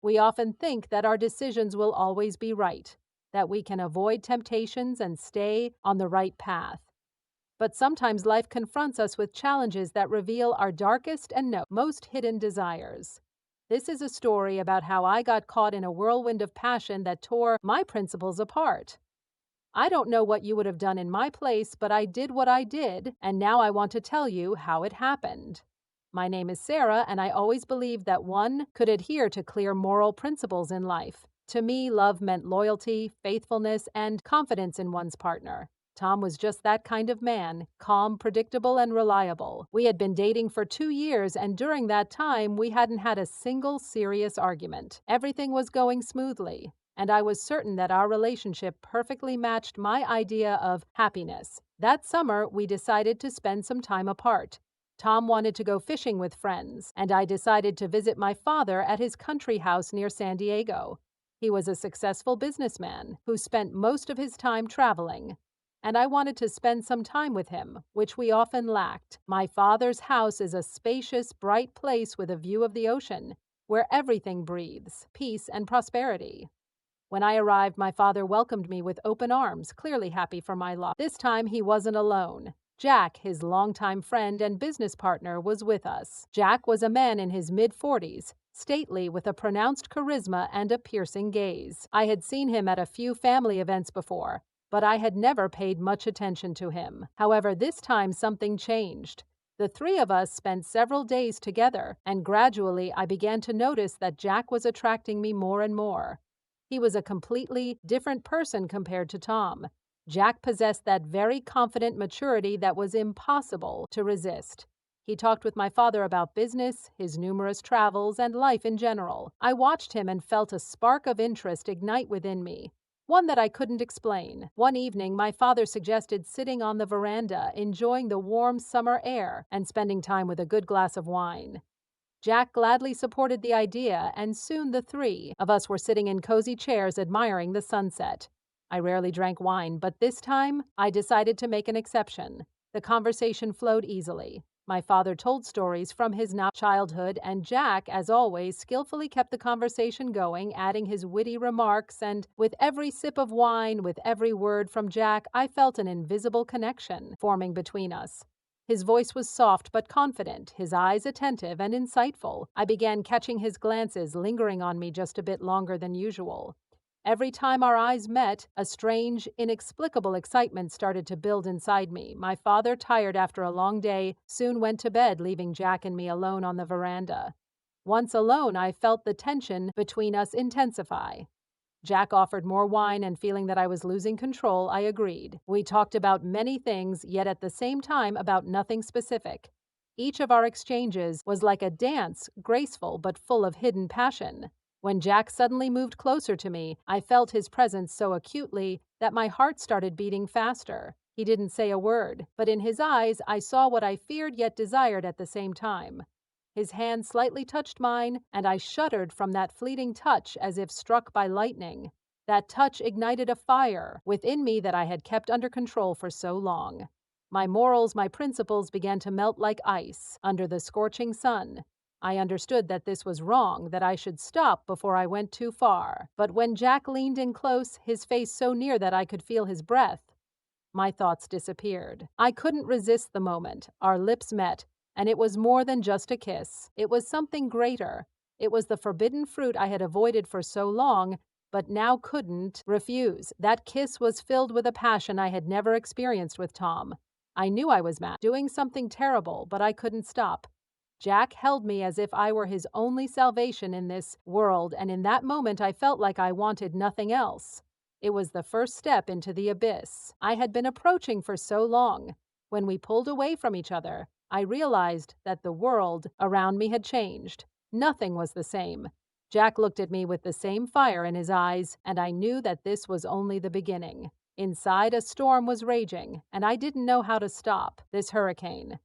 We often think that our decisions will always be right, that we can avoid temptations and stay on the right path. But sometimes life confronts us with challenges that reveal our darkest and most hidden desires. This is a story about how I got caught in a whirlwind of passion that tore my principles apart. I don't know what you would have done in my place, but I did what I did, and now I want to tell you how it happened. My name is Sarah, and I always believed that one could adhere to clear moral principles in life. To me, love meant loyalty, faithfulness, and confidence in one's partner. Tom was just that kind of man, calm, predictable, and reliable. We had been dating for 2 years, and during that time, we hadn't had a single serious argument. Everything was going smoothly, and I was certain that our relationship perfectly matched my idea of happiness. That summer, we decided to spend some time apart. Tom wanted to go fishing with friends, and I decided to visit my father at his country house near San Diego. He was a successful businessman who spent most of his time traveling, and I wanted to spend some time with him, which we often lacked. My father's house is a spacious, bright place with a view of the ocean, where everything breathes peace and prosperity. When I arrived, my father welcomed me with open arms, clearly happy for my lot. This time, he wasn't alone. Jack, his longtime friend and business partner, was with us. Jack was a man in his mid-40s, stately with a pronounced charisma and a piercing gaze. I had seen him at a few family events before, but I had never paid much attention to him. However, this time something changed. The three of us spent several days together, and gradually I began to notice that Jack was attracting me more and more. He was a completely different person compared to Tom. Jack possessed that very confident maturity that was impossible to resist. He talked with my father about business, his numerous travels, and life in general. I watched him and felt a spark of interest ignite within me, one that I couldn't explain. One evening, my father suggested sitting on the veranda, enjoying the warm summer air and spending time with a good glass of wine. Jack gladly supported the idea, and soon the three of us were sitting in cozy chairs admiring the sunset. I rarely drank wine, but this time I decided to make an exception. The conversation flowed easily. My father told stories from his childhood, and Jack, as always, skillfully kept the conversation going, adding his witty remarks, and with every sip of wine, with every word from Jack, I felt an invisible connection forming between us. His voice was soft but confident, his eyes attentive and insightful. I began catching his glances, lingering on me just a bit longer than usual. Every time our eyes met, a strange, inexplicable excitement started to build inside me. My father, tired after a long day, soon went to bed, leaving Jack and me alone on the veranda. Once alone, I felt the tension between us intensify. Jack offered more wine, and feeling that I was losing control, I agreed. We talked about many things, yet at the same time about nothing specific. Each of our exchanges was like a dance, graceful but full of hidden passion. When Jack suddenly moved closer to me, I felt his presence so acutely that my heart started beating faster. He didn't say a word, but in his eyes I saw what I feared yet desired at the same time. His hand slightly touched mine, and I shuddered from that fleeting touch as if struck by lightning. That touch ignited a fire within me that I had kept under control for so long. My morals, my principles began to melt like ice under the scorching sun. I understood that this was wrong, that I should stop before I went too far. But when Jack leaned in close, his face so near that I could feel his breath, my thoughts disappeared. I couldn't resist the moment. Our lips met, and it was more than just a kiss. It was something greater. It was the forbidden fruit I had avoided for so long, but now couldn't refuse. That kiss was filled with a passion I had never experienced with Tom. I knew I was mad, doing something terrible, but I couldn't stop. Jack held me as if I were his only salvation in this world, and in that moment I felt like I wanted nothing else. It was the first step into the abyss I had been approaching for so long. When we pulled away from each other, I realized that the world around me had changed. Nothing was the same. Jack looked at me with the same fire in his eyes, and I knew that this was only the beginning. Inside, a storm was raging, and I didn't know how to stop this hurricane.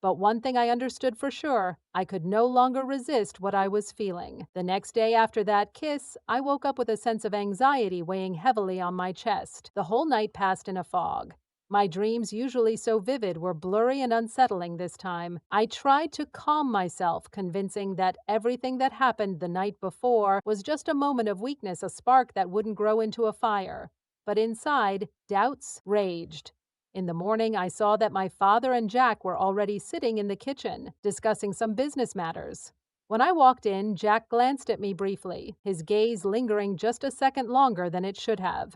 But one thing I understood for sure, I could no longer resist what I was feeling. The next day after that kiss, I woke up with a sense of anxiety weighing heavily on my chest. The whole night passed in a fog. My dreams, usually so vivid, were blurry and unsettling this time. I tried to calm myself, convincing that everything that happened the night before was just a moment of weakness, a spark that wouldn't grow into a fire. But inside, doubts raged. In the morning, I saw that my father and Jack were already sitting in the kitchen, discussing some business matters. When I walked in, Jack glanced at me briefly, his gaze lingering just a second longer than it should have.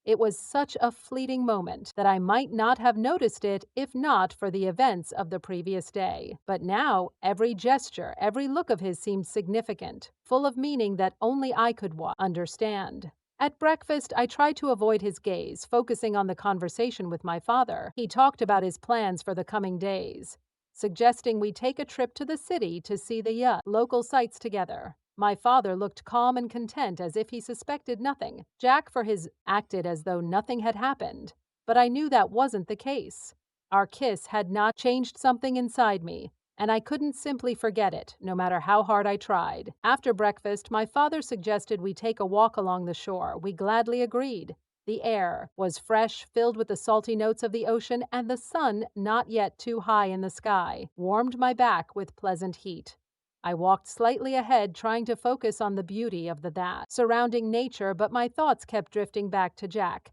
It was such a fleeting moment that I might not have noticed it if not for the events of the previous day. But now, every gesture, every look of his seemed significant, full of meaning that only I could understand. At breakfast, I tried to avoid his gaze, focusing on the conversation with my father. He talked about his plans for the coming days, suggesting we take a trip to the city to see the local sights together. My father looked calm and content, as if he suspected nothing. Jack, for his acted as though nothing had happened. But I knew that wasn't the case. Our kiss had not changed something inside me, and I couldn't simply forget it, no matter how hard I tried. After breakfast, my father suggested we take a walk along the shore. We gladly agreed. The air was fresh, filled with the salty notes of the ocean, and the sun, not yet too high in the sky, warmed my back with pleasant heat. I walked slightly ahead, trying to focus on the beauty of the surrounding nature, but my thoughts kept drifting back to Jack.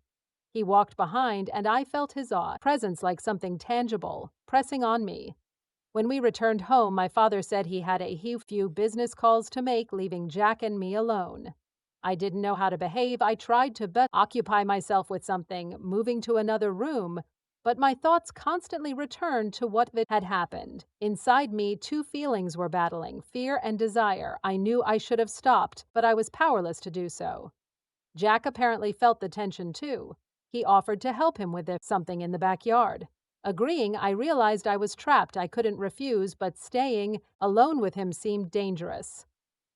He walked behind, and I felt his presence like something tangible, pressing on me. When we returned home, my father said he had a few business calls to make, leaving Jack and me alone. I didn't know how to behave. I tried to occupy myself with something, moving to another room, but my thoughts constantly returned to what had happened. Inside me, two feelings were battling: fear and desire. I knew I should have stopped, but I was powerless to do so. Jack apparently felt the tension too. He offered to help him with something in the backyard. Agreeing, I realized I was trapped. I couldn't refuse, but staying alone with him seemed dangerous.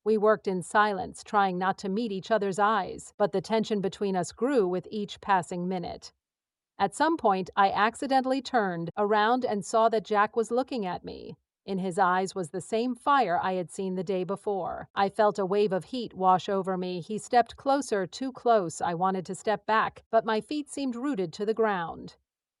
We worked in silence, trying not to meet each other's eyes, but the tension between us grew with each passing minute. At some point, I accidentally turned around and saw that Jack was looking at me. In his eyes was the same fire I had seen the day before. I felt a wave of heat wash over me. He stepped closer, too close. I wanted to step back, but my feet seemed rooted to the ground.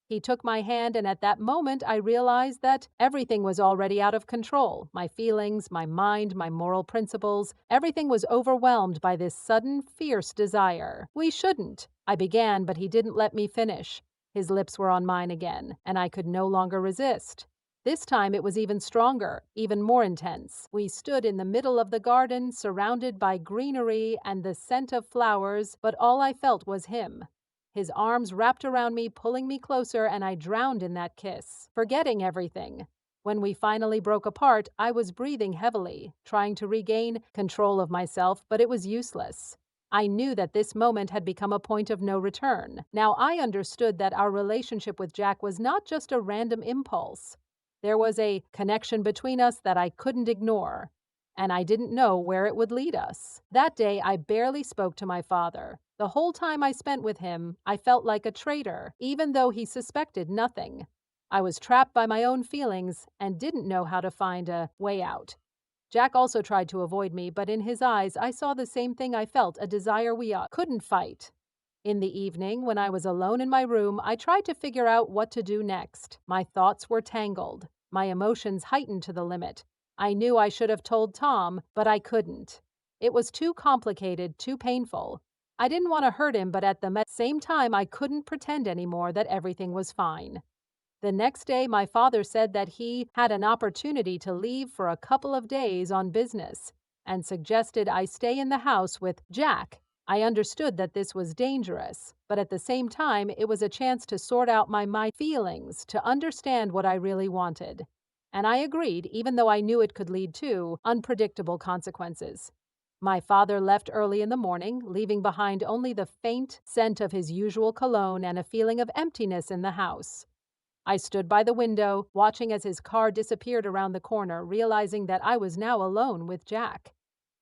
He took my hand, and at that moment I realized that everything was already out of control. My feelings, my mind, my moral principles, everything was overwhelmed by this sudden, fierce desire. "We shouldn't," I began, but he didn't let me finish. His lips were on mine again, and I could no longer resist. This time it was even stronger, even more intense. We stood in the middle of the garden, surrounded by greenery and the scent of flowers, but all I felt was him. His arms wrapped around me, pulling me closer, and I drowned in that kiss, forgetting everything. When we finally broke apart, I was breathing heavily, trying to regain control of myself, but it was useless. I knew that this moment had become a point of no return. Now I understood that our relationship with Jack was not just a random impulse. There was a connection between us that I couldn't ignore, and I didn't know where it would lead us. That day, I barely spoke to my father. The whole time I spent with him, I felt like a traitor, even though he suspected nothing. I was trapped by my own feelings and didn't know how to find a way out. Jack also tried to avoid me, but in his eyes I saw the same thing I felt, a desire we couldn't fight. In the evening, when I was alone in my room, I tried to figure out what to do next. My thoughts were tangled, my emotions heightened to the limit. I knew I should have told Tom, but I couldn't. It was too complicated, too painful. I didn't want to hurt him, but at the same time, I couldn't pretend anymore that everything was fine. The next day, my father said that he had an opportunity to leave for a couple of days on business and suggested I stay in the house with Jack. I understood that this was dangerous, but at the same time, it was a chance to sort out my feelings, to understand what I really wanted. And I agreed, even though I knew it could lead to unpredictable consequences. My father left early in the morning, leaving behind only the faint scent of his usual cologne and a feeling of emptiness in the house. I stood by the window, watching as his car disappeared around the corner, realizing that I was now alone with Jack.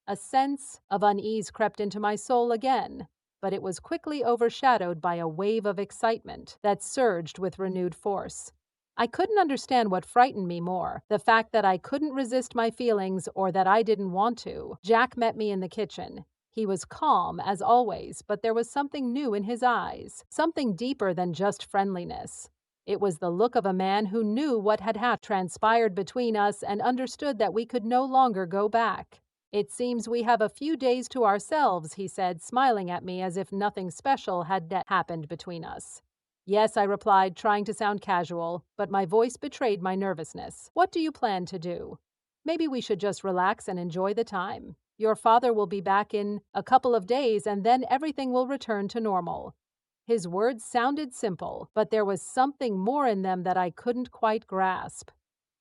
A sense of unease crept into my soul again, but it was quickly overshadowed by a wave of excitement that surged with renewed force. I couldn't understand what frightened me more, the fact that I couldn't resist my feelings or that I didn't want to. Jack met me in the kitchen. He was calm, as always, but there was something new in his eyes, something deeper than just friendliness. It was the look of a man who knew what had transpired between us and understood that we could no longer go back. "It seems we have a few days to ourselves," he said, smiling at me as if nothing special had happened between us. "Yes," I replied, trying to sound casual, but my voice betrayed my nervousness. "What do you plan to do?" "Maybe we should just relax and enjoy the time. Your father will be back in a couple of days and then everything will return to normal." His words sounded simple, but there was something more in them that I couldn't quite grasp.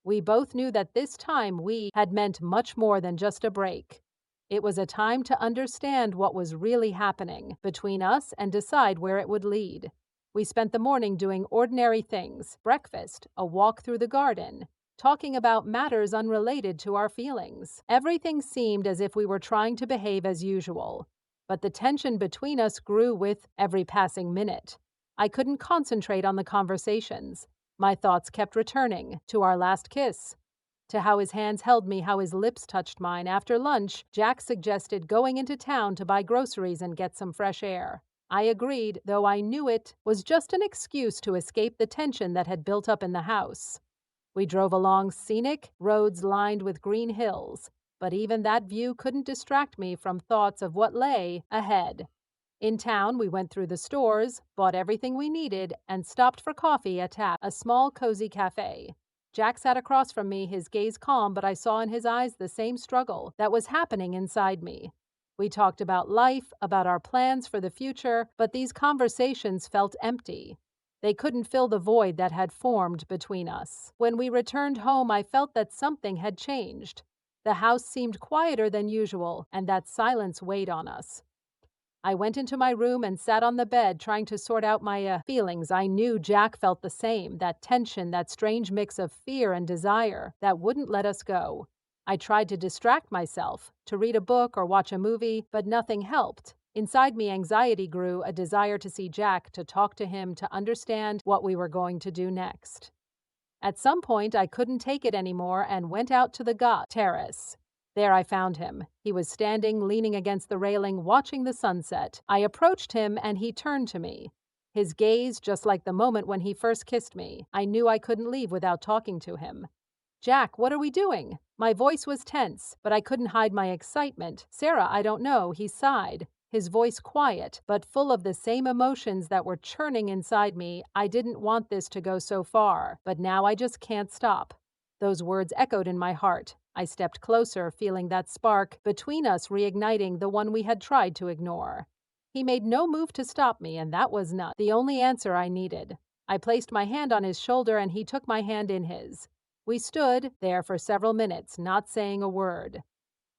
We both knew that this time we had meant much more than just a break. It was a time to understand what was really happening between us and decide where it would lead. We spent the morning doing ordinary things: breakfast, a walk through the garden, talking about matters unrelated to our feelings. Everything seemed as if we were trying to behave as usual, but the tension between us grew with every passing minute. I couldn't concentrate on the conversations. My thoughts kept returning to our last kiss, to how his hands held me, how his lips touched mine. After lunch, Jack suggested going into town to buy groceries and get some fresh air. I agreed, though I knew it was just an excuse to escape the tension that had built up in the house. We drove along scenic roads lined with green hills, but even that view couldn't distract me from thoughts of what lay ahead. In town, we went through the stores, bought everything we needed, and stopped for coffee at a small, cozy cafe. Jack sat across from me, his gaze calm, but I saw in his eyes the same struggle that was happening inside me. We talked about life, about our plans for the future, but these conversations felt empty. They couldn't fill the void that had formed between us. When we returned home, I felt that something had changed. The house seemed quieter than usual, and that silence weighed on us. I went into my room and sat on the bed, trying to sort out my feelings. I knew Jack felt the same, that tension, that strange mix of fear and desire that wouldn't let us go. I tried to distract myself, to read a book or watch a movie, but nothing helped. Inside me, anxiety grew, a desire to see Jack, to talk to him, to understand what we were going to do next. At some point, I couldn't take it anymore and went out to the terrace. There I found him. He was standing, leaning against the railing, watching the sunset. I approached him and he turned to me. His gaze, just like the moment when he first kissed me. I knew I couldn't leave without talking to him. "Jack, what are we doing?" My voice was tense, but I couldn't hide my excitement. "Sarah, I don't know," he sighed, his voice quiet, but full of the same emotions that were churning inside me. "I didn't want this to go so far, but now I just can't stop." Those words echoed in my heart. I stepped closer, feeling that spark between us reigniting, the one we had tried to ignore. He made no move to stop me, and that was not the only answer I needed. I placed my hand on his shoulder and he took my hand in his. We stood there for several minutes, not saying a word.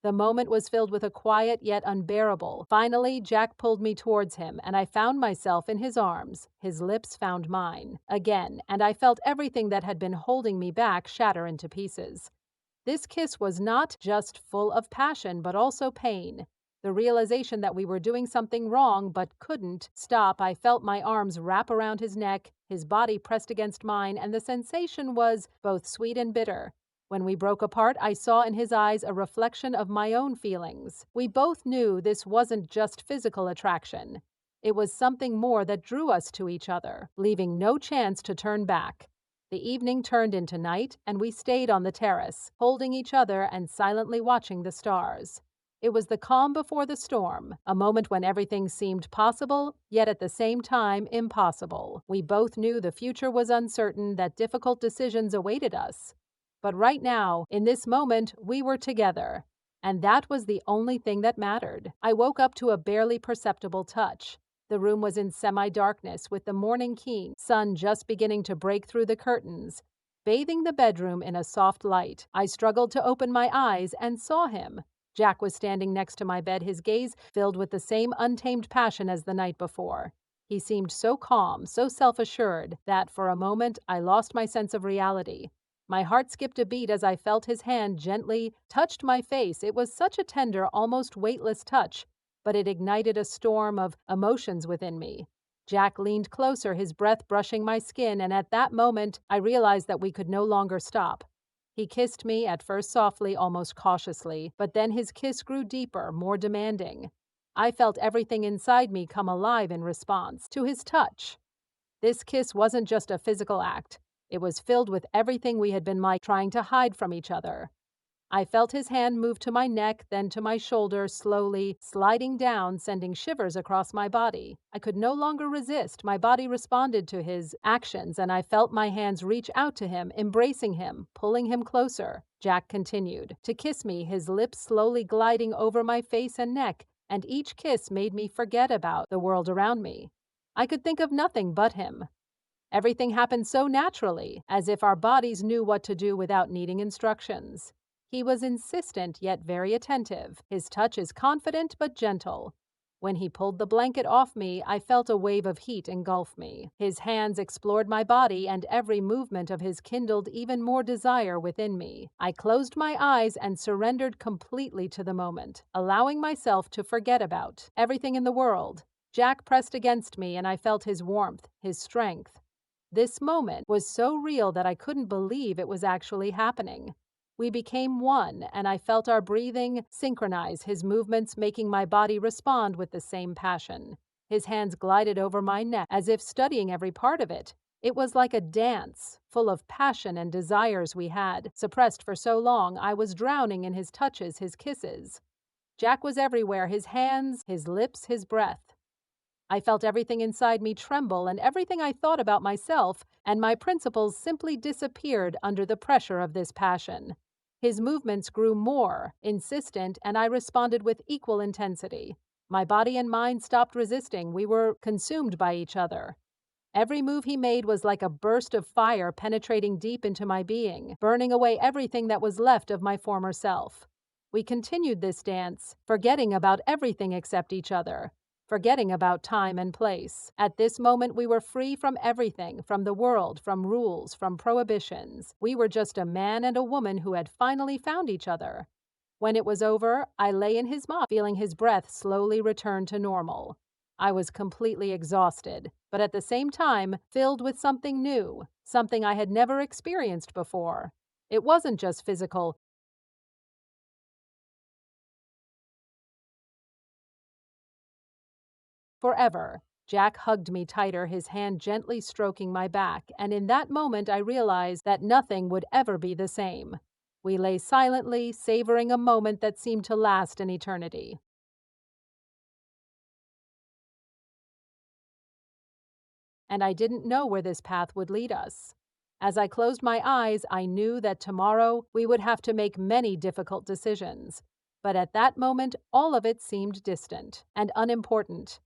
The moment was filled with a quiet yet unbearable. Finally, Jack pulled me towards him, and I found myself in his arms. His lips found mine again, and I felt everything that had been holding me back shatter into pieces. This kiss was not just full of passion, but also pain. The realization that we were doing something wrong but couldn't stop. I felt my arms wrap around his neck, his body pressed against mine, and the sensation was both sweet and bitter. When we broke apart, I saw in his eyes a reflection of my own feelings. We both knew this wasn't just physical attraction. It was something more that drew us to each other, leaving no chance to turn back. The evening turned into night, and we stayed on the terrace, holding each other and silently watching the stars. It was the calm before the storm, a moment when everything seemed possible, yet at the same time impossible. We both knew the future was uncertain, that difficult decisions awaited us. But right now, in this moment, we were together, and that was the only thing that mattered. I woke up to a barely perceptible touch. The room was in semi-darkness, with the morning keen sun just beginning to break through the curtains, bathing the bedroom in a soft light. I struggled to open my eyes and saw him. Jack was standing next to my bed, his gaze filled with the same untamed passion as the night before. He seemed so calm, so self-assured, that for a moment I lost my sense of reality. My heart skipped a beat as I felt his hand gently touched my face. It was such a tender, almost weightless touch, but it ignited a storm of emotions within me. Jack leaned closer, his breath brushing my skin, and at that moment, I realized that we could no longer stop. He kissed me, at first softly, almost cautiously, but then his kiss grew deeper, more demanding. I felt everything inside me come alive in response to his touch. This kiss wasn't just a physical act. It was filled with everything we had been like trying to hide from each other. I felt his hand move to my neck, then to my shoulder, slowly sliding down, sending shivers across my body. I could no longer resist. My body responded to his actions, and I felt my hands reach out to him, embracing him, pulling him closer. Jack continued to kiss me, his lips slowly gliding over my face and neck, and each kiss made me forget about the world around me. I could think of nothing but him. Everything happened so naturally, as if our bodies knew what to do without needing instructions. He was insistent yet very attentive. His touch is confident but gentle. When he pulled the blanket off me, I felt a wave of heat engulf me. His hands explored my body, and every movement of his kindled even more desire within me. I closed my eyes and surrendered completely to the moment, allowing myself to forget about everything in the world. Jack pressed against me, and I felt his warmth, his strength. This moment was so real that I couldn't believe it was actually happening. We became one, and I felt our breathing synchronize, his movements making my body respond with the same passion. His hands glided over my neck as if studying every part of it. It was like a dance, full of passion and desires we had suppressed for so long. I was drowning in his touches, his kisses. Jack was everywhere, his hands, his lips, his breath. I felt everything inside me tremble, and everything I thought about myself and my principles simply disappeared under the pressure of this passion. His movements grew more insistent, and I responded with equal intensity. My body and mind stopped resisting. We were consumed by each other. Every move he made was like a burst of fire penetrating deep into my being, burning away everything that was left of my former self. We continued this dance, forgetting about everything except each other, forgetting about time and place. At this moment, we were free from everything, from the world, from rules, from prohibitions. We were just a man and a woman who had finally found each other. When it was over, I lay in his mouth, feeling his breath slowly return to normal. I was completely exhausted, but at the same time, filled with something new, something I had never experienced before. It wasn't just physical. Forever. Jack hugged me tighter, his hand gently stroking my back, and in that moment I realized that nothing would ever be the same. We lay silently, savoring a moment that seemed to last an eternity. And I didn't know where this path would lead us. As I closed my eyes, I knew that tomorrow we would have to make many difficult decisions. But at that moment, all of it seemed distant and unimportant.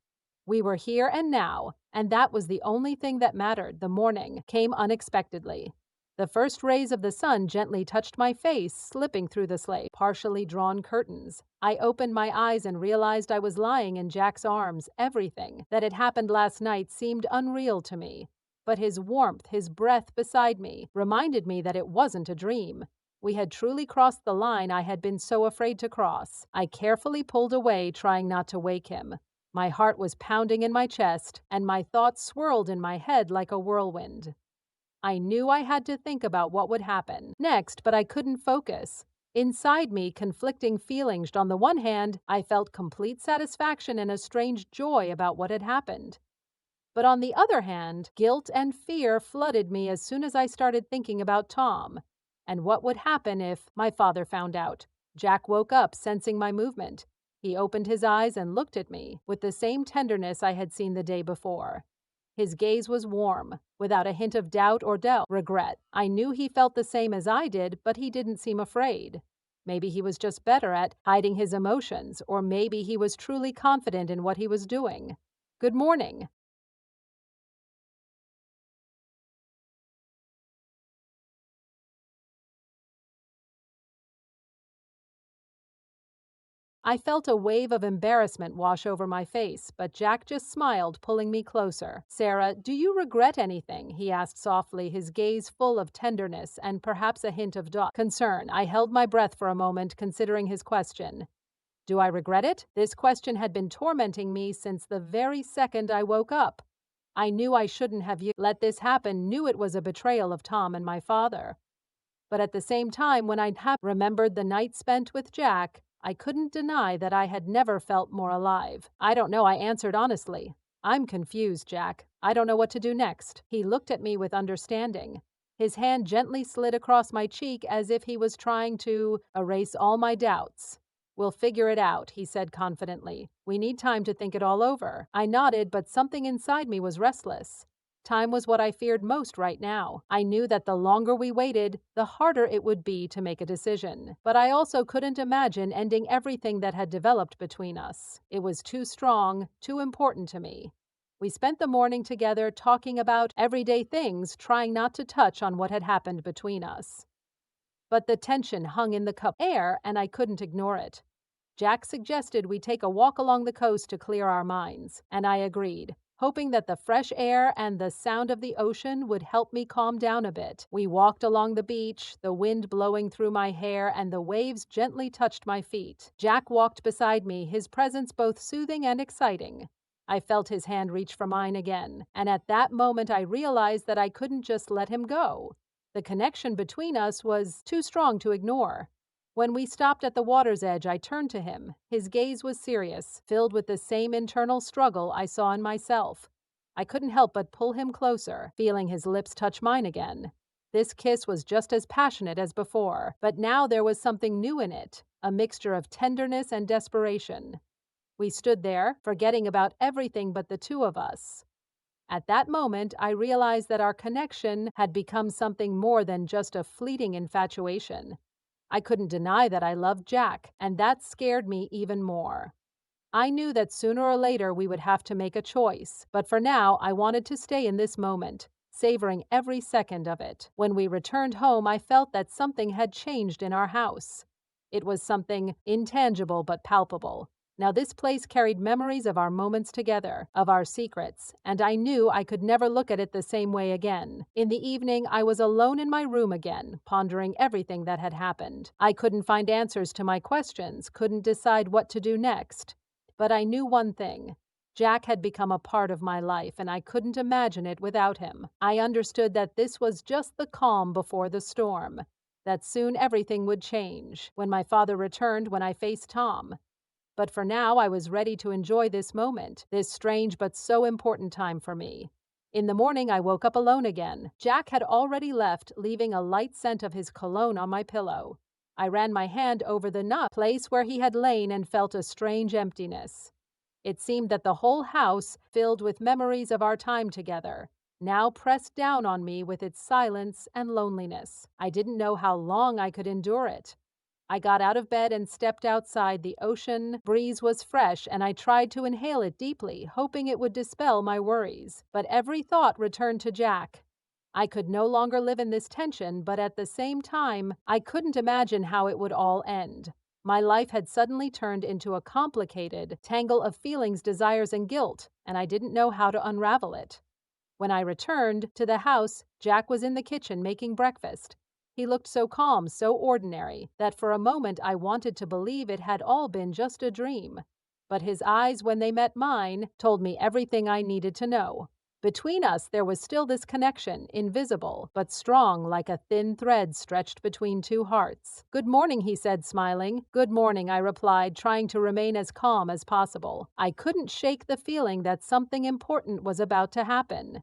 We were here and now, and that was the only thing that mattered. The morning came unexpectedly. The first rays of the sun gently touched my face, slipping through the slate, partially drawn curtains. I opened my eyes and realized I was lying in Jack's arms. Everything that had happened last night seemed unreal to me. But his warmth, his breath beside me, reminded me that it wasn't a dream. We had truly crossed the line I had been so afraid to cross. I carefully pulled away, trying not to wake him. My heart was pounding in my chest, and my thoughts swirled in my head like a whirlwind. I knew I had to think about what would happen next, but I couldn't focus. Inside me, conflicting feelings. On the one hand, I felt complete satisfaction and a strange joy about what had happened. But on the other hand, guilt and fear flooded me as soon as I started thinking about Tom. And what would happen if my father found out? Jack woke up, sensing my movement. He opened his eyes and looked at me with the same tenderness I had seen the day before. His gaze was warm, without a hint of doubt or regret. I knew he felt the same as I did, but he didn't seem afraid. Maybe he was just better at hiding his emotions, or maybe he was truly confident in what he was doing. "Good morning." I felt a wave of embarrassment wash over my face, but Jack just smiled, pulling me closer. "Sarah, do you regret anything?" he asked softly, his gaze full of tenderness and perhaps a hint of concern. I held my breath for a moment, considering his question. Do I regret it? This question had been tormenting me since the very second I woke up. I knew I shouldn't have let this happen, knew it was a betrayal of Tom and my father. But at the same time, when I remembered the night spent with Jack, I couldn't deny that I had never felt more alive. "I don't know," I answered honestly. "I'm confused, Jack. I don't know what to do next." He looked at me with understanding. His hand gently slid across my cheek as if he was trying to erase all my doubts. "We'll figure it out," he said confidently. "We need time to think it all over." I nodded, but something inside me was restless. Time was what I feared most right now. I knew that the longer we waited, the harder it would be to make a decision. But I also couldn't imagine ending everything that had developed between us. It was too strong, too important to me. We spent the morning together talking about everyday things, trying not to touch on what had happened between us. But the tension hung in the cup air, and I couldn't ignore it. Jack suggested we take a walk along the coast to clear our minds, and I agreed, hoping that the fresh air and the sound of the ocean would help me calm down a bit. We walked along the beach, the wind blowing through my hair and the waves gently touched my feet. Jack walked beside me, his presence both soothing and exciting. I felt his hand reach for mine again, and at that moment I realized that I couldn't just let him go. The connection between us was too strong to ignore. When we stopped at the water's edge, I turned to him. His gaze was serious, filled with the same internal struggle I saw in myself. I couldn't help but pull him closer, feeling his lips touch mine again. This kiss was just as passionate as before, but now there was something new in it, a mixture of tenderness and desperation. We stood there, forgetting about everything but the two of us. At that moment, I realized that our connection had become something more than just a fleeting infatuation. I couldn't deny that I loved Jack, and that scared me even more. I knew that sooner or later we would have to make a choice, but for now I wanted to stay in this moment, savoring every second of it. When we returned home, I felt that something had changed in our house. It was something intangible but palpable. Now, this place carried memories of our moments together, of our secrets, and I knew I could never look at it the same way again. In the evening, I was alone in my room again, pondering everything that had happened. I couldn't find answers to my questions, couldn't decide what to do next. But I knew one thing. Jack had become a part of my life, and I couldn't imagine it without him. I understood that this was just the calm before the storm, that soon everything would change when my father returned, when I faced Tom. But for now, I was ready to enjoy this moment, this strange but so important time for me. In the morning, I woke up alone again. Jack had already left, leaving a light scent of his cologne on my pillow. I ran my hand over the place where he had lain and felt a strange emptiness. It seemed that the whole house, filled with memories of our time together, now pressed down on me with its silence and loneliness. I didn't know how long I could endure it. I got out of bed and stepped outside. The ocean breeze was fresh, and I tried to inhale it deeply, hoping it would dispel my worries. But every thought returned to Jack. I could no longer live in this tension, but at the same time, I couldn't imagine how it would all end. My life had suddenly turned into a complicated tangle of feelings, desires, and guilt, and I didn't know how to unravel it. When I returned to the house, Jack was in the kitchen making breakfast. He looked so calm, so ordinary, that for a moment I wanted to believe it had all been just a dream. But his eyes, when they met mine, told me everything I needed to know. Between us, there was still this connection, invisible, but strong like a thin thread stretched between two hearts. "Good morning," he said, smiling. "Good morning," I replied, trying to remain as calm as possible. I couldn't shake the feeling that something important was about to happen.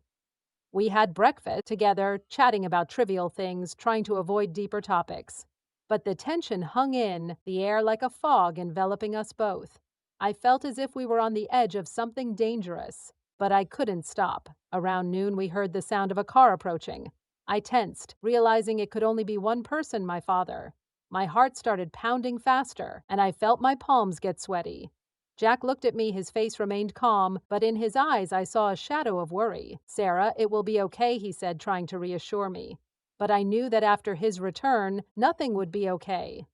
We had breakfast together, chatting about trivial things, trying to avoid deeper topics. But the tension hung in the air like a fog enveloping us both. I felt as if we were on the edge of something dangerous, but I couldn't stop. Around noon, we heard the sound of a car approaching. I tensed, realizing it could only be one person, my father. My heart started pounding faster, and I felt my palms get sweaty. Jack looked at me, his face remained calm, but in his eyes I saw a shadow of worry. "Sarah, it will be okay," he said, trying to reassure me. But I knew that after his return, nothing would be okay.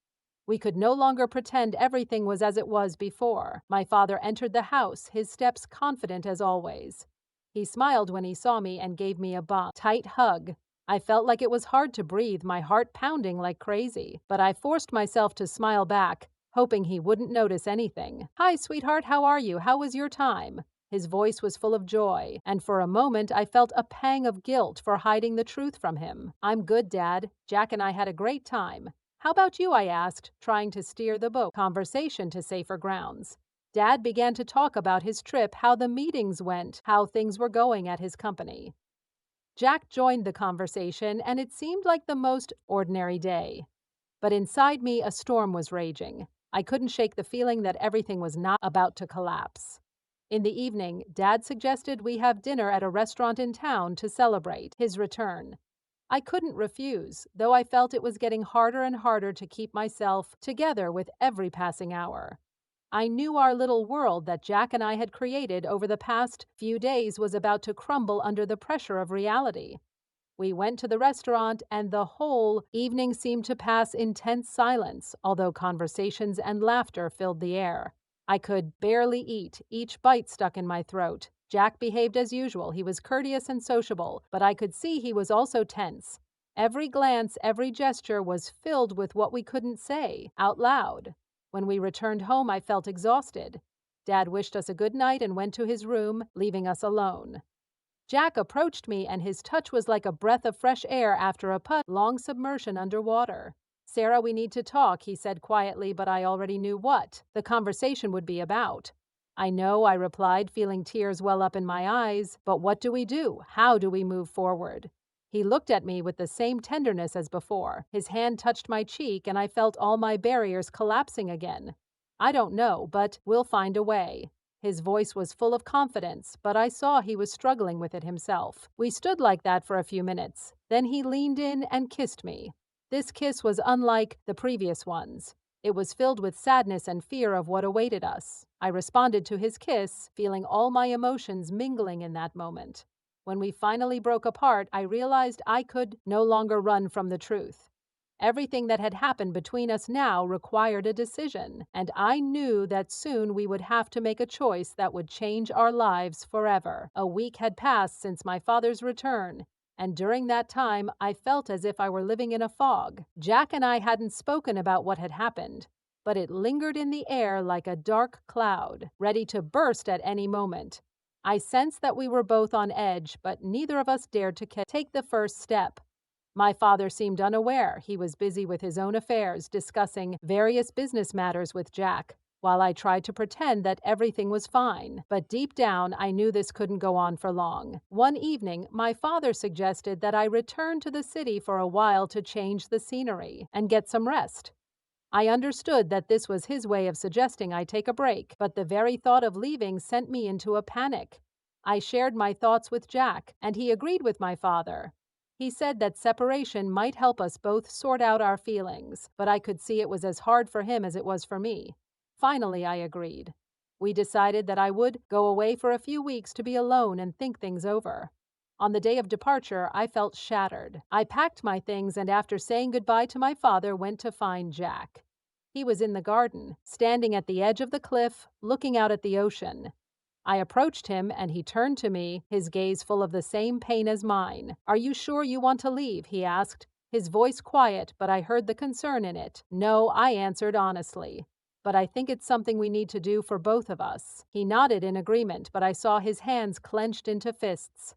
We could no longer pretend everything was as it was before. My father entered the house, his steps confident as always. He smiled when he saw me and gave me a tight hug. I felt like it was hard to breathe, my heart pounding like crazy, but I forced myself to smile back, hoping he wouldn't notice anything. "Hi, sweetheart, how are you? How was your time?" His voice was full of joy, and for a moment I felt a pang of guilt for hiding the truth from him. "I'm good, Dad. Jack and I had a great time. How about you? I asked, trying to steer the boat conversation to safer grounds. Dad began to talk about his trip, how the meetings went, how things were going at his company. Jack joined the conversation, and it seemed like the most ordinary day. But inside me, a storm was raging. I couldn't shake the feeling that everything was not about to collapse. In the evening, Dad suggested we have dinner at a restaurant in town to celebrate his return. I couldn't refuse, though I felt it was getting harder and harder to keep myself together with every passing hour. I knew our little world that Jack and I had created over the past few days was about to crumble under the pressure of reality. We went to the restaurant, and the whole evening seemed to pass in tense silence, although conversations and laughter filled the air. I could barely eat, each bite stuck in my throat. Jack behaved as usual. He was courteous and sociable, but I could see he was also tense. Every glance, every gesture was filled with what we couldn't say out loud. When we returned home, I felt exhausted. Dad wished us a good night and went to his room, leaving us alone. Jack approached me, and his touch was like a breath of fresh air after a long submersion underwater. "Sarah, we need to talk," he said quietly, but I already knew what the conversation would be about. "I know," I replied, feeling tears well up in my eyes, "but what do we do? How do we move forward?" He looked at me with the same tenderness as before. His hand touched my cheek, and I felt all my barriers collapsing again. "I don't know, but we'll find a way." His voice was full of confidence, but I saw he was struggling with it himself. We stood like that for a few minutes. Then he leaned in and kissed me. This kiss was unlike the previous ones. It was filled with sadness and fear of what awaited us. I responded to his kiss, feeling all my emotions mingling in that moment. When we finally broke apart, I realized I could no longer run from the truth. Everything that had happened between us now required a decision, and I knew that soon we would have to make a choice that would change our lives forever. A week had passed since my father's return, and during that time I felt as if I were living in a fog. Jack and I hadn't spoken about what had happened, but it lingered in the air like a dark cloud, ready to burst at any moment. I sensed that we were both on edge, but neither of us dared to take the first step. My father seemed unaware. He was busy with his own affairs, discussing various business matters with Jack, while I tried to pretend that everything was fine. But deep down, I knew this couldn't go on for long. One evening, my father suggested that I return to the city for a while to change the scenery and get some rest. I understood that this was his way of suggesting I take a break, but the very thought of leaving sent me into a panic. I shared my thoughts with Jack, and he agreed with my father. He said that separation might help us both sort out our feelings, but I could see it was as hard for him as it was for me. Finally, I agreed. We decided that I would go away for a few weeks to be alone and think things over. On the day of departure, I felt shattered. I packed my things and, after saying goodbye to my father, went to find Jack. He was in the garden, standing at the edge of the cliff, looking out at the ocean. I approached him, and he turned to me, his gaze full of the same pain as mine. "Are you sure you want to leave?" he asked, his voice quiet, but I heard the concern in it. "No," I answered honestly, "but I think it's something we need to do for both of us." He nodded in agreement, but I saw his hands clenched into fists.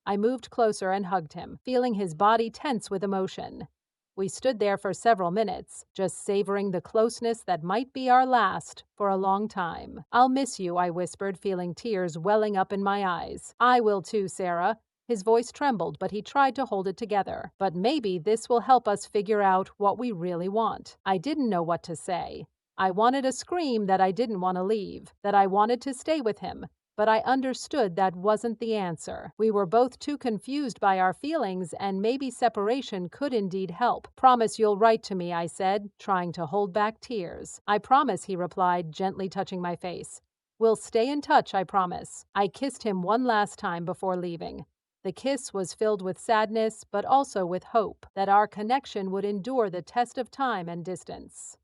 I moved closer and hugged him, feeling his body tense with emotion. We stood there for several minutes, just savoring the closeness that might be our last for a long time. "I'll miss you," I whispered, feeling tears welling up in my eyes. "I will too, Sarah." His voice trembled, but he tried to hold it together. "But maybe this will help us figure out what we really want." I didn't know what to say. I wanted to scream that I didn't want to leave, that I wanted to stay with him, but I understood that wasn't the answer. We were both too confused by our feelings, and maybe separation could indeed help. "Promise you'll write to me," I said, trying to hold back tears. "I promise," he replied, gently touching my face. "We'll stay in touch, I promise." I kissed him one last time before leaving. The kiss was filled with sadness, but also with hope that our connection would endure the test of time and distance.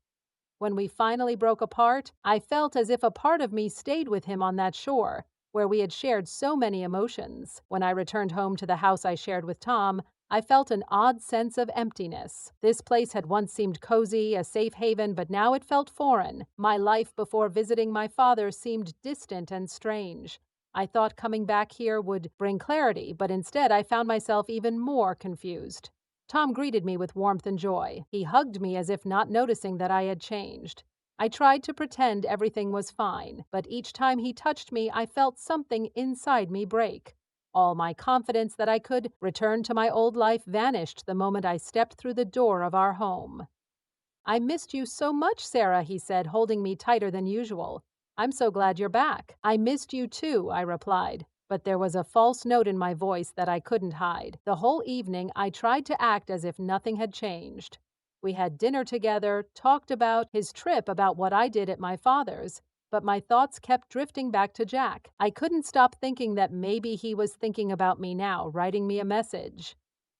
When we finally broke apart, I felt as if a part of me stayed with him on that shore, where we had shared so many emotions. When I returned home to the house I shared with Tom, I felt an odd sense of emptiness. This place had once seemed cozy, a safe haven, but now it felt foreign. My life before visiting my father seemed distant and strange. I thought coming back here would bring clarity, but instead I found myself even more confused. Tom greeted me with warmth and joy. He hugged me as if not noticing that I had changed. I tried to pretend everything was fine, but each time he touched me, I felt something inside me break. All my confidence that I could return to my old life vanished the moment I stepped through the door of our home. "I missed you so much, Sarah," he said, holding me tighter than usual. "I'm so glad you're back." "I missed you too," I replied, but there was a false note in my voice that I couldn't hide. The whole evening, I tried to act as if nothing had changed. We had dinner together, talked about his trip, about what I did at my father's, but my thoughts kept drifting back to Jack. I couldn't stop thinking that maybe he was thinking about me now, writing me a message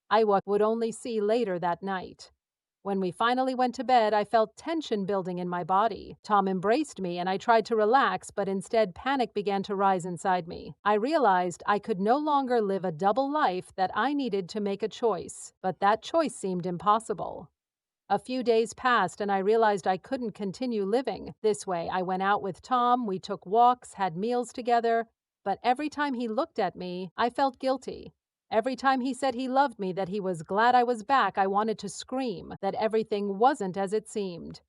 I would only see later that night. When we finally went to bed, I felt tension building in my body. Tom embraced me and I tried to relax, but instead panic began to rise inside me. I realized I could no longer live a double life, that I needed to make a choice, but that choice seemed impossible. A few days passed and I realized I couldn't continue living this way. I went out with Tom, we took walks, had meals together, but every time he looked at me, I felt guilty. Every time he said he loved me, that he was glad I was back, I wanted to scream that everything wasn't as it seemed.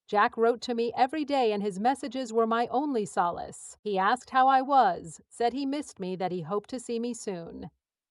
Jack wrote to me every day and his messages were my only solace. He asked how I was, said he missed me, that he hoped to see me soon.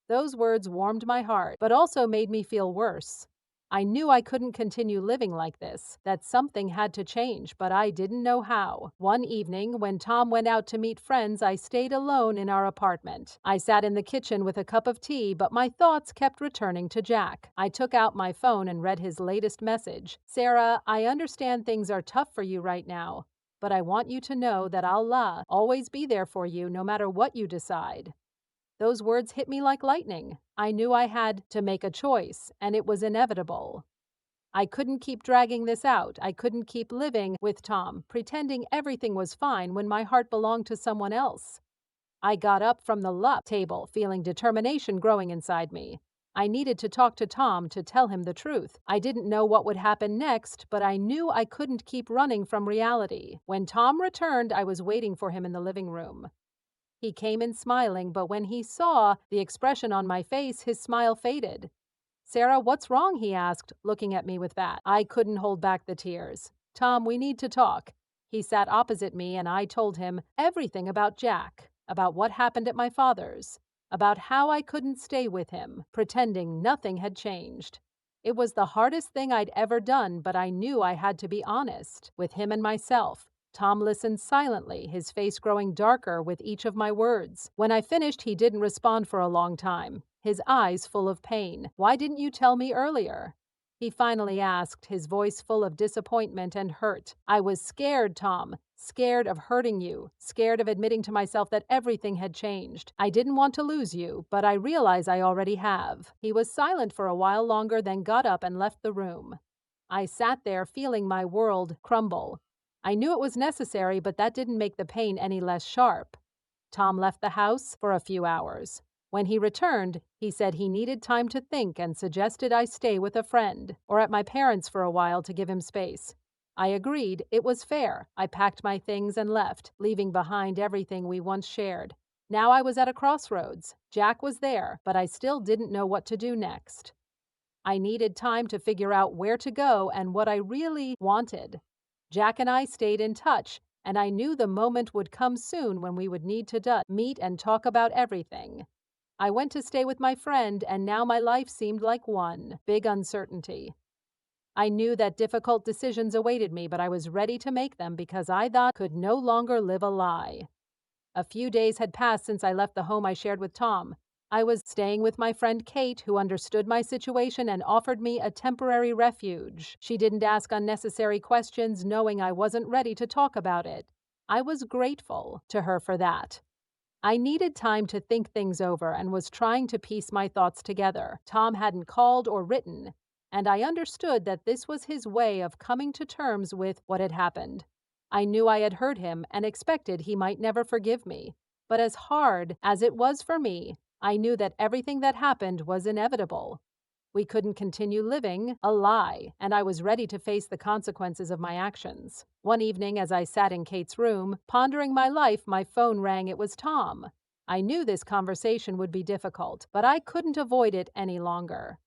Those words warmed my heart, but also made me feel worse. I knew I couldn't continue living like this, that something had to change, but I didn't know how. One evening, when Tom went out to meet friends, I stayed alone in our apartment. I sat in the kitchen with a cup of tea, but my thoughts kept returning to Jack. I took out my phone and read his latest message. "Sarah, I understand things are tough for you right now, but I want you to know that I'll always be there for you no matter what you decide." Those words hit me like lightning. I knew I had to make a choice, and it was inevitable. I couldn't keep dragging this out. I couldn't keep living with Tom, pretending everything was fine when my heart belonged to someone else. I got up from the table, feeling determination growing inside me. I needed to talk to Tom, to tell him the truth. I didn't know what would happen next, but I knew I couldn't keep running from reality. When Tom returned, I was waiting for him in the living room. He came in smiling, but when he saw the expression on my face, his smile faded. "Sarah, what's wrong?" he asked, looking at me with that. I couldn't hold back the tears. "Tom, we need to talk." He sat opposite me and I told him everything about Jack, about what happened at my father's, about how I couldn't stay with him, pretending nothing had changed. It was the hardest thing I'd ever done, but I knew I had to be honest with him and myself. Tom listened silently, his face growing darker with each of my words. When I finished, he didn't respond for a long time, his eyes full of pain. "Why didn't you tell me earlier?" he finally asked, his voice full of disappointment and hurt. "I was scared, Tom. Scared of hurting you. Scared of admitting to myself that everything had changed. I didn't want to lose you, but I realize I already have." He was silent for a while longer, then got up and left the room. I sat there feeling my world crumble. I knew it was necessary, but that didn't make the pain any less sharp. Tom left the house for a few hours. When he returned, he said he needed time to think and suggested I stay with a friend or at my parents' for a while to give him space. I agreed. It was fair. I packed my things and left, leaving behind everything we once shared. Now I was at a crossroads. Jack was there, but I still didn't know what to do next. I needed time to figure out where to go and what I really wanted. Jack and I stayed in touch, and I knew the moment would come soon when we would need to meet and talk about everything. I went to stay with my friend, and now my life seemed like one big uncertainty. I knew that difficult decisions awaited me, but I was ready to make them because I thought I could no longer live a lie. A few days had passed since I left the home I shared with Tom. I was staying with my friend Kate, who understood my situation and offered me a temporary refuge. She didn't ask unnecessary questions, knowing I wasn't ready to talk about it. I was grateful to her for that. I needed time to think things over and was trying to piece my thoughts together. Tom hadn't called or written, and I understood that this was his way of coming to terms with what had happened. I knew I had hurt him and expected he might never forgive me. But as hard as it was for me, I knew that everything that happened was inevitable. We couldn't continue living a lie, and I was ready to face the consequences of my actions. One evening, as I sat in Kate's room, pondering my life, my phone rang. It was Tom. I knew this conversation would be difficult, but I couldn't avoid it any longer.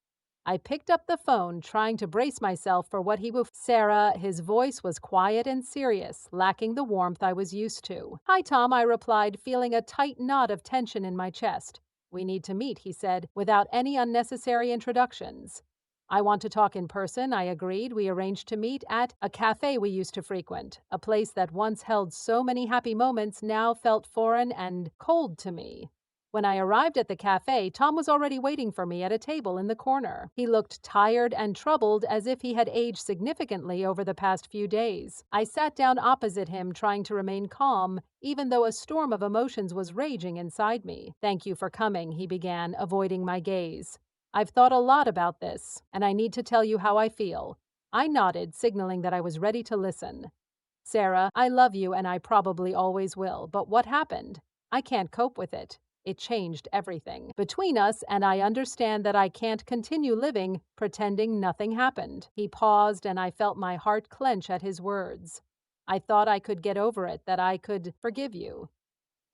I picked up the phone, trying to brace myself for what he would. Sarah, his voice was quiet and serious, lacking the warmth I was used to. Hi, Tom, I replied, feeling a tight knot of tension in my chest. We need to meet, he said, without any unnecessary introductions. I want to talk in person, I agreed. We arranged to meet at a cafe we used to frequent. A place that once held so many happy moments now felt foreign and cold to me. When I arrived at the cafe, Tom was already waiting for me at a table in the corner. He looked tired and troubled, as if he had aged significantly over the past few days. I sat down opposite him, trying to remain calm, even though a storm of emotions was raging inside me. Thank you for coming, he began, avoiding my gaze. I've thought a lot about this, and I need to tell you how I feel. I nodded, signaling that I was ready to listen. Sarah, I love you and I probably always will, but what happened? I can't cope with it. It changed everything between us, and I understand that I can't continue living pretending nothing happened. He paused, and I felt my heart clench at his words. I thought I could get over it, that I could forgive you.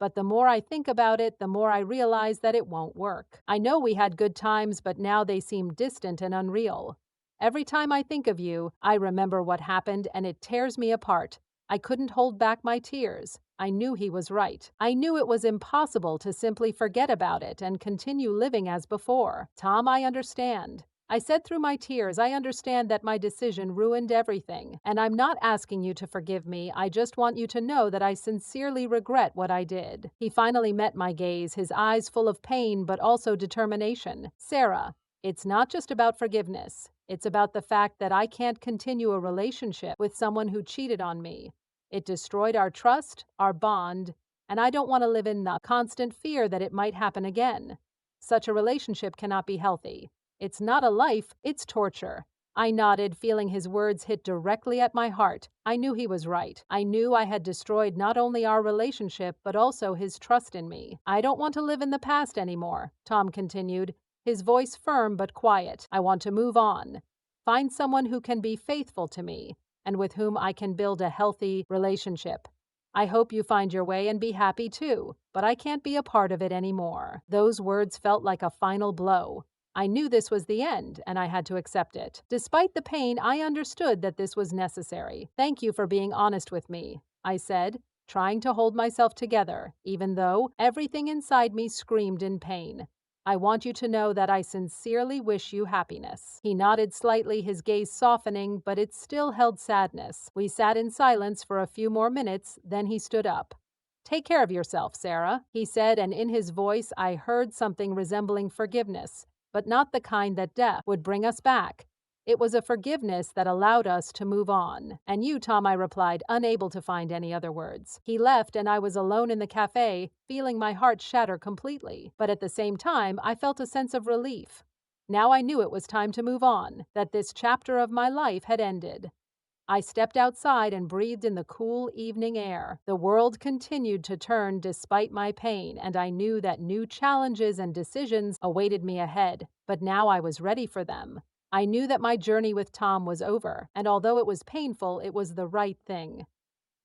But the more I think about it, the more I realize that it won't work. I know we had good times, but now they seem distant and unreal. Every time I think of you, I remember what happened and it tears me apart. I couldn't hold back my tears. I knew he was right. I knew it was impossible to simply forget about it and continue living as before. Tom, I understand. I said through my tears, I understand that my decision ruined everything, and I'm not asking you to forgive me. I just want you to know that I sincerely regret what I did. He finally met my gaze, his eyes full of pain but also determination. Sarah, it's not just about forgiveness. It's about the fact that I can't continue a relationship with someone who cheated on me. It destroyed our trust, our bond, and I don't want to live in the constant fear that it might happen again. Such a relationship cannot be healthy. It's not a life, it's torture. I nodded, feeling his words hit directly at my heart. I knew he was right. I knew I had destroyed not only our relationship, but also his trust in me. I don't want to live in the past anymore, Tom continued, his voice firm but quiet. I want to move on. Find someone who can be faithful to me and with whom I can build a healthy relationship. I hope you find your way and be happy too, but I can't be a part of it anymore. Those words felt like a final blow. I knew this was the end, and I had to accept it. Despite the pain, I understood that this was necessary. Thank you for being honest with me, I said, trying to hold myself together, even though everything inside me screamed in pain. I want you to know that I sincerely wish you happiness. He nodded slightly, his gaze softening, but it still held sadness. We sat in silence for a few more minutes, then he stood up. Take care of yourself, Sarah, he said, and in his voice I heard something resembling forgiveness, but not the kind that death would bring us back. It was a forgiveness that allowed us to move on. And you, Tom, I replied, unable to find any other words. He left, and I was alone in the cafe, feeling my heart shatter completely. But at the same time, I felt a sense of relief. Now I knew it was time to move on, that this chapter of my life had ended. I stepped outside and breathed in the cool evening air. The world continued to turn despite my pain, and I knew that new challenges and decisions awaited me ahead, but now I was ready for them. I knew that my journey with Tom was over, and although it was painful, it was the right thing.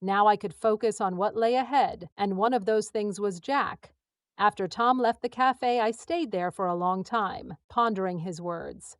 Now I could focus on what lay ahead, and one of those things was Jack. After Tom left the cafe, I stayed there for a long time, pondering his words.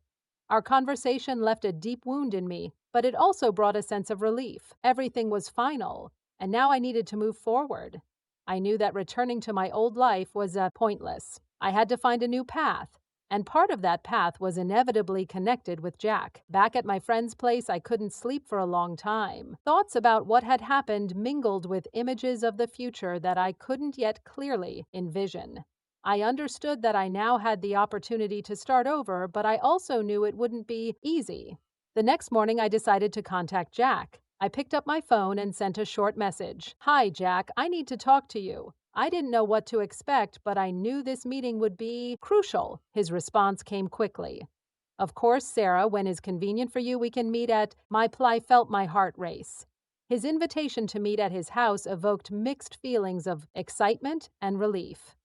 Our conversation left a deep wound in me, but it also brought a sense of relief. Everything was final, and now I needed to move forward. I knew that returning to my old life was pointless. I had to find a new path, and part of that path was inevitably connected with Jack. Back at my friend's place, I couldn't sleep for a long time. Thoughts about what had happened mingled with images of the future that I couldn't yet clearly envision. I understood that I now had the opportunity to start over, but I also knew it wouldn't be easy. The next morning, I decided to contact Jack. I picked up my phone and sent a short message. Hi, Jack, I need to talk to you. I didn't know what to expect, but I knew this meeting would be crucial. His response came quickly. Of course, Sarah, when is convenient for you, we can meet at my ply. Felt my heart race. His invitation to meet at his house evoked mixed feelings of excitement and relief.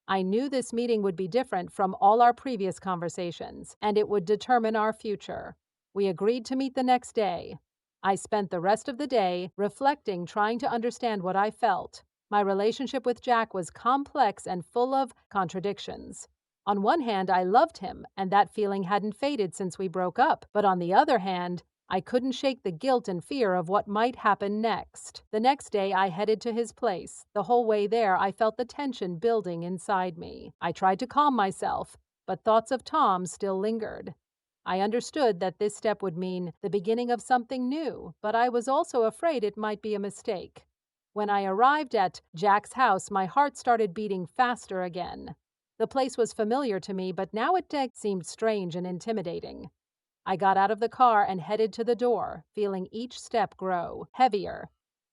I knew this meeting would be different from all our previous conversations, and it would determine our future. We agreed to meet the next day. I spent the rest of the day reflecting, trying to understand what I felt. My relationship with Jack was complex and full of contradictions. On one hand, I loved him, and that feeling hadn't faded since we broke up. But on the other hand, I couldn't shake the guilt and fear of what might happen next. The next day, I headed to his place. The whole way there, I felt the tension building inside me. I tried to calm myself, but thoughts of Tom still lingered. I understood that this step would mean the beginning of something new, but I was also afraid it might be a mistake. When I arrived at Jack's house, my heart started beating faster again. The place was familiar to me, but now it seemed strange and intimidating. I got out of the car and headed to the door, feeling each step grow heavier.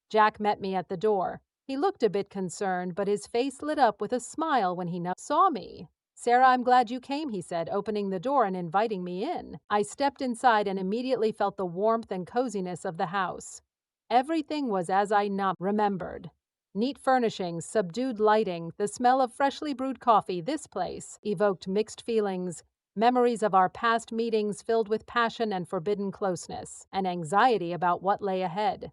Jack met me at the door. He looked a bit concerned, but his face lit up with a smile when he saw me. "Sarah, I'm glad you came," he said, opening the door and inviting me in. I stepped inside and immediately felt the warmth and coziness of the house. Everything was as I remembered. Neat furnishings, subdued lighting, the smell of freshly brewed coffee. This place evoked mixed feelings, memories of our past meetings filled with passion and forbidden closeness, and anxiety about what lay ahead.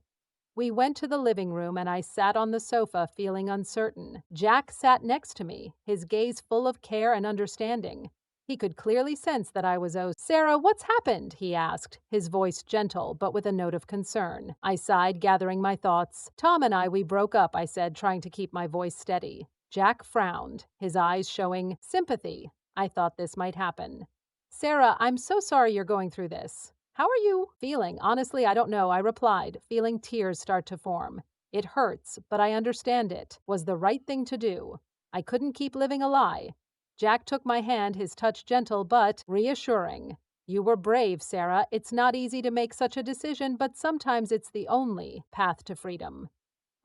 We went to the living room and I sat on the sofa feeling uncertain. Jack sat next to me, his gaze full of care and understanding. He could clearly sense that I was "Sarah, what's happened?" he asked, his voice gentle but with a note of concern. I sighed, gathering my thoughts. "Tom and we broke up," I said, trying to keep my voice steady. Jack frowned, his eyes showing sympathy. I thought this might happen. "Sarah, I'm so sorry you're going through this. How are you feeling?" "Honestly, I don't know," I replied, feeling tears start to form. "It hurts, but I understand it was the right thing to do. I couldn't keep living a lie." Jack took my hand, his touch gentle but reassuring. "You were brave, Sarah. It's not easy to make such a decision, but sometimes it's the only path to freedom."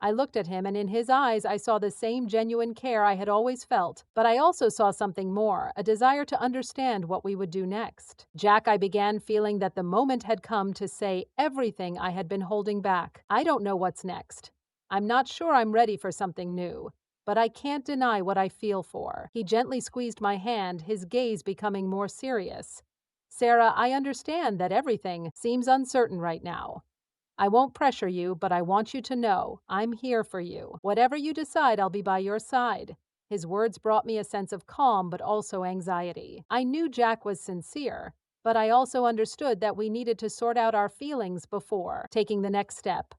I looked at him, and in his eyes I saw the same genuine care I had always felt, but I also saw something more, a desire to understand what we would do next. "Jack," I began, feeling that the moment had come to say everything I had been holding back. "I don't know what's next. I'm not sure I'm ready for something new, but I can't deny what I feel for." He gently squeezed my hand, his gaze becoming more serious. "Sarah, I understand that everything seems uncertain right now. I won't pressure you, but I want you to know I'm here for you. Whatever you decide, I'll be by your side." His words brought me a sense of calm but also anxiety. I knew Jack was sincere, but I also understood that we needed to sort out our feelings before taking the next step.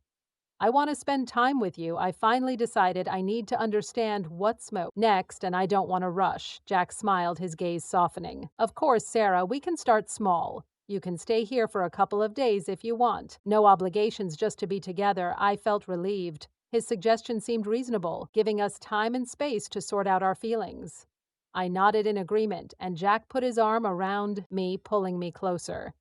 "I want to spend time with you. I finally decided I need to understand what's next, and I don't want to rush." Jack smiled, his gaze softening. "Of course, Sarah, we can start small. You can stay here for a couple of days if you want. No obligations, just to be together." I felt relieved. His suggestion seemed reasonable, giving us time and space to sort out our feelings. I nodded in agreement, and Jack put his arm around me, pulling me closer.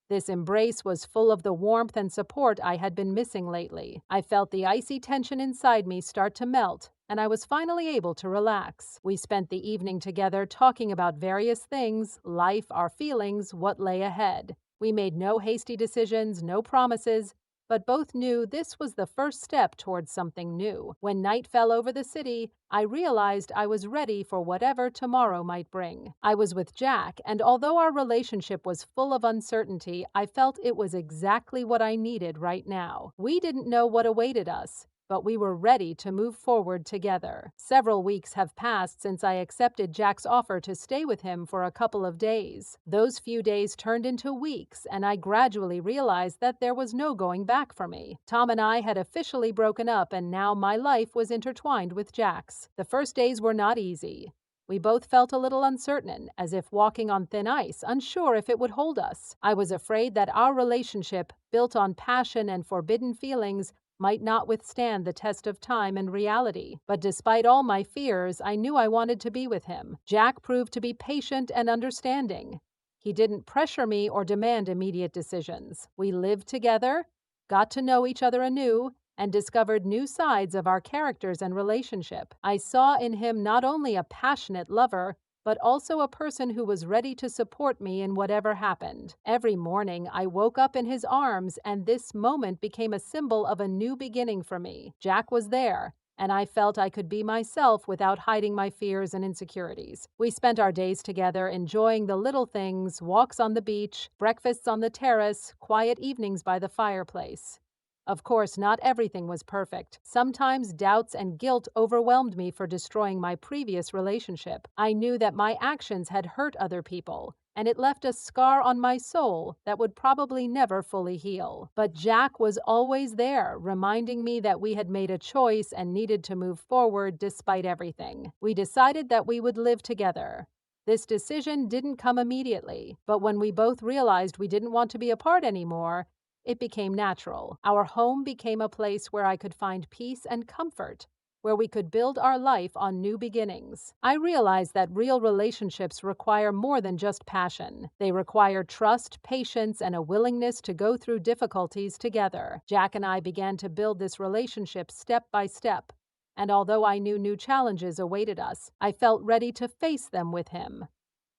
This embrace was full of the warmth and support I had been missing lately. I felt the icy tension inside me start to melt, and I was finally able to relax. We spent the evening together talking about various things, life, our feelings, what lay ahead. We made no hasty decisions, no promises, but both knew this was the first step towards something new. When night fell over the city, I realized I was ready for whatever tomorrow might bring. I was with Jack, and although our relationship was full of uncertainty, I felt it was exactly what I needed right now. We didn't know what awaited us, but we were ready to move forward together. Several weeks have passed since I accepted Jack's offer to stay with him for a couple of days. Those few days turned into weeks, and I gradually realized that there was no going back for me. Tom and I had officially broken up, and now my life was intertwined with Jack's. The first days were not easy. We both felt a little uncertain, as if walking on thin ice, unsure if it would hold us. I was afraid that our relationship, built on passion and forbidden feelings, might not withstand the test of time and reality. But despite all my fears, I knew I wanted to be with him. Jack proved to be patient and understanding. He didn't pressure me or demand immediate decisions. We lived together, got to know each other anew, and discovered new sides of our characters and relationship. I saw in him not only a passionate lover, but also a person who was ready to support me in whatever happened. Every morning, I woke up in his arms, and this moment became a symbol of a new beginning for me. Jack was there, and I felt I could be myself without hiding my fears and insecurities. We spent our days together, enjoying the little things, walks on the beach, breakfasts on the terrace, quiet evenings by the fireplace. Of course, not everything was perfect. Sometimes doubts and guilt overwhelmed me for destroying my previous relationship. I knew that my actions had hurt other people, and it left a scar on my soul that would probably never fully heal. But Jack was always there, reminding me that we had made a choice and needed to move forward despite everything. We decided that we would live together. This decision didn't come immediately, but when we both realized we didn't want to be apart anymore, it became natural. Our home became a place where I could find peace and comfort, where we could build our life on new beginnings. I realized that real relationships require more than just passion. They require trust, patience, and a willingness to go through difficulties together. Jack and I began to build this relationship step by step, and although I knew new challenges awaited us, I felt ready to face them with him.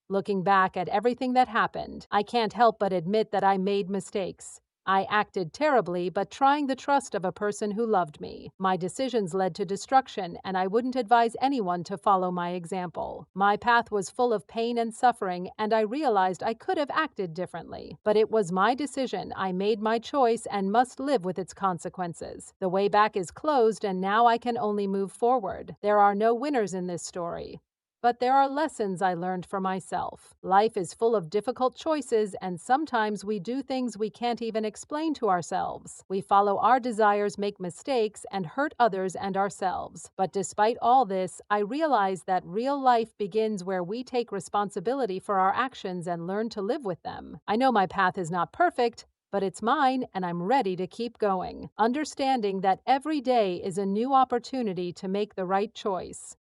Looking back at everything that happened, I can't help but admit that I made mistakes. I acted terribly, but trying the trust of a person who loved me. My decisions led to destruction, and I wouldn't advise anyone to follow my example. My path was full of pain and suffering, and I realized I could have acted differently. But it was my decision. I made my choice and must live with its consequences. The way back is closed, and now I can only move forward. There are no winners in this story, but there are lessons I learned for myself. Life is full of difficult choices, and sometimes we do things we can't even explain to ourselves. We follow our desires, make mistakes, and hurt others and ourselves. But despite all this, I realize that real life begins where we take responsibility for our actions and learn to live with them. I know my path is not perfect, but it's mine, and I'm ready to keep going, understanding that every day is a new opportunity to make the right choice.